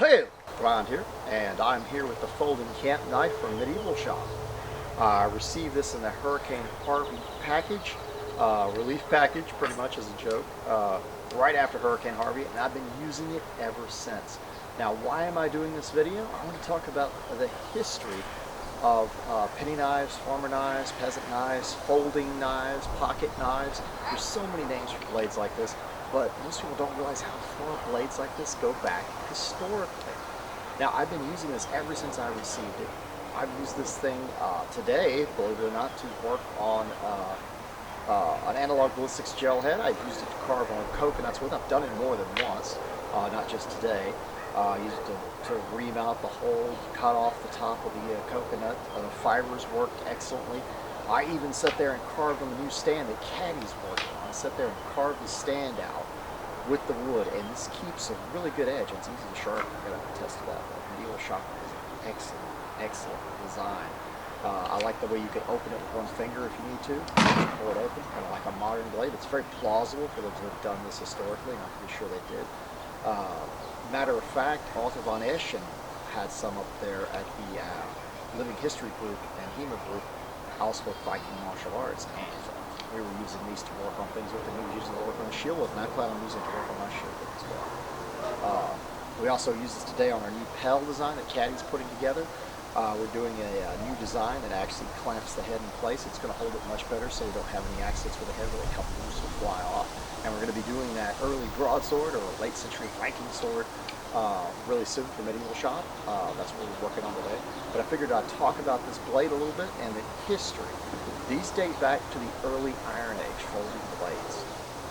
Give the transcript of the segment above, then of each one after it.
Hey, Thrand here, and I'm here with the folding camp knife from Medieval Shop. I received this in the Hurricane Harvey package, relief package, pretty much as a joke, right after Hurricane Harvey, and I've been using it ever since. Now, why am I doing this video? I want to talk about the history of penny knives, farmer knives, peasant knives, folding knives, pocket knives. There's so many names for blades like this, but most people don't realize how far blades like this go back historically. Now, I've been using this ever since I received it. I've used this thing today, believe it or not, to work on an analog ballistics gel head. I've used it to carve on coconuts with. I've done it more than once, not just today. Used it to ream out the hole, cut off the top of the coconut. The fibers worked excellently. I even sat there and carved on the new stand that Caddy's working on. I sat there and carved the stand out with the wood, and this keeps a really good edge. It's easy to sharpen. I'm going to test it out. The Medieval Shop is an excellent design. I like the way you can open it with one finger if you need to. Pull it open, kind of like a modern blade. It's very plausible for them to have done this historically, and I'm pretty sure they did. Matter of fact, Arthur von Eschen had some up there at the Living History group and HEMA group, House of Viking Martial Arts, and we were using these to work on things with, and he was using it to work on the shield with, and I plan on using it to work on my shield with as well. We also use this today on our new Pell design that Caddy's putting together. We're doing a new design that actually clamps the head in place. It's going to hold it much better so we don't have any accidents with the head where they come loose or fly off. And we're going to be doing that early broadsword or late century Viking sword really soon for Medieval Shop. That's what we're working on today. But I figured I'd talk about this blade a little bit and the history. These date back to the early Iron Age folding blades.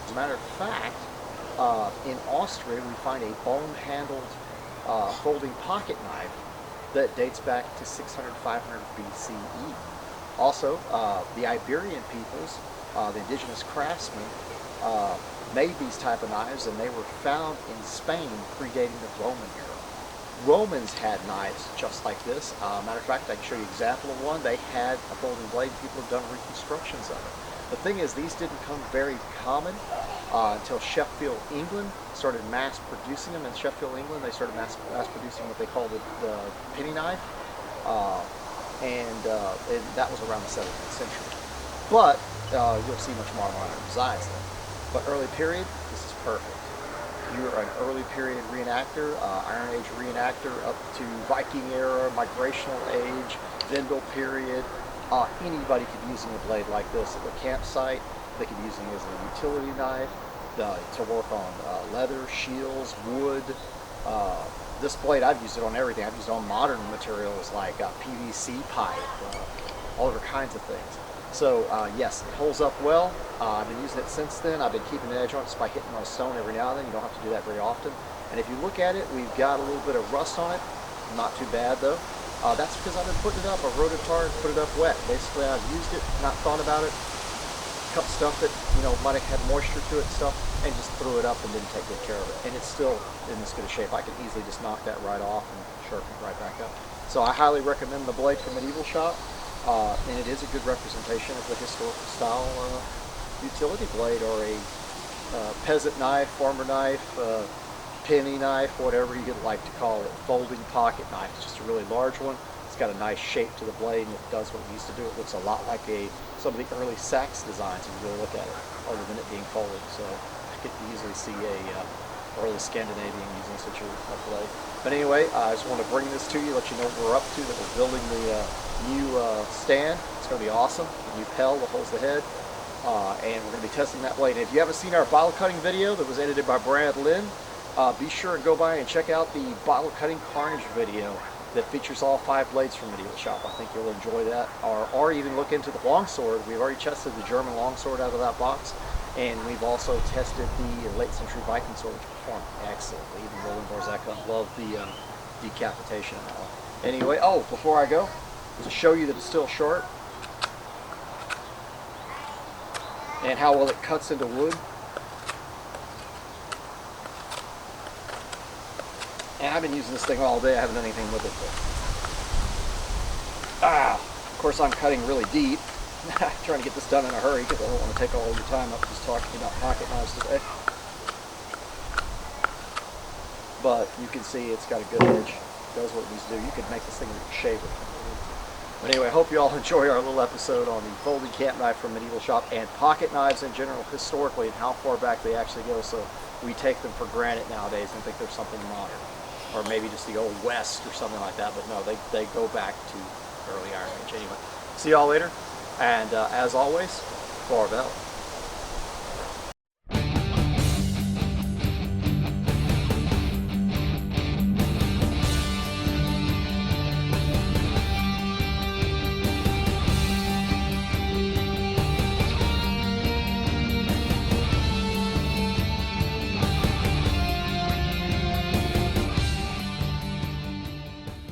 As a matter of fact, in Austria we find a bone-handled folding pocket knife that dates back to 600, 500 BCE. Also, the Iberian peoples, the indigenous craftsmen, made these type of knives, and they were found in Spain predating the Roman era. Romans had knives just like this. Matter of fact, I can show you an example of one. They had a folding blade. People have done reconstructions of it. The thing is, these didn't come very common until Sheffield, England started mass producing them. In Sheffield, England, they started mass producing what they call the penny knife, and that was around the 17th century. But you'll see much more modern designs then. But early period, this is perfect. You're an early period reenactor, Iron Age reenactor, up to Viking era, migrational age, Vendel period. Anybody could be using a blade like this at the campsite. They could be using it as a utility knife to work on leather, shields, wood. This blade, I've used it on everything. I've used it on modern materials like PVC pipe, all other kinds of things. So yes, it holds up well. I've been using it since then. I've been keeping the edge on it just by hitting on a stone every now and then. You don't have to do that very often. And if you look at it, we've got a little bit of rust on it. Not too bad though. That's because I've been putting it up. I wrote it hard, put it up wet. Basically, I've used it, not thought about it, cut stuff that might have had moisture to it and stuff, and just threw it up and didn't take good care of it. And it's still in this good a shape. I can easily just knock that right off and sharpen it right back up. So I highly recommend the blade from Medieval Shop. And it is a good representation of the historical style utility blade, or a peasant knife, farmer knife, penny knife, whatever you would like to call it. Folding pocket knife. It's just a really large one. It's got a nice shape to the blade, and it does what it needs to do. It looks a lot like some of the early sax designs if you really look at it, other than it being folded. So I could easily see a early Scandinavian using such a blade. But anyway, I just want to bring this to you, let you know what we're up to, that we're building the new stand. It's going to be awesome. The new Pell that holds the head. And we're going to be testing that blade. And if you haven't seen our bottle cutting video that was edited by Brad Lynn, be sure and go by and check out the bottle cutting carnage video that features all 5 blades from Medieval Shop. I think you'll enjoy that. Or even look into the longsword. We've already tested the German longsword out of that box. And we've also tested the late century Viking sword, which performed excellently. Even Roland Barzaka loved the decapitation of that one. Anyway, before I go, to show you that it's still sharp and how well it cuts into wood. And I've been using this thing all day. I haven't done anything with it. But, of course, I'm cutting really deep. Trying to get this done in a hurry because I don't want to take all your time up just talking about pocket knives today. but you can see it's got a good edge. Does what it needs to do. You could make this thing a shaver. But anyway, I hope you all enjoy our little episode on the folding camp knife from Medieval Shop and pocket knives in general historically and how far back they actually go. So we take them for granted nowadays and think there's something modern, or maybe just the old West or something like that. But no, they go back to early Iron Age. Anyway, see y'all later. And as always, Barbell.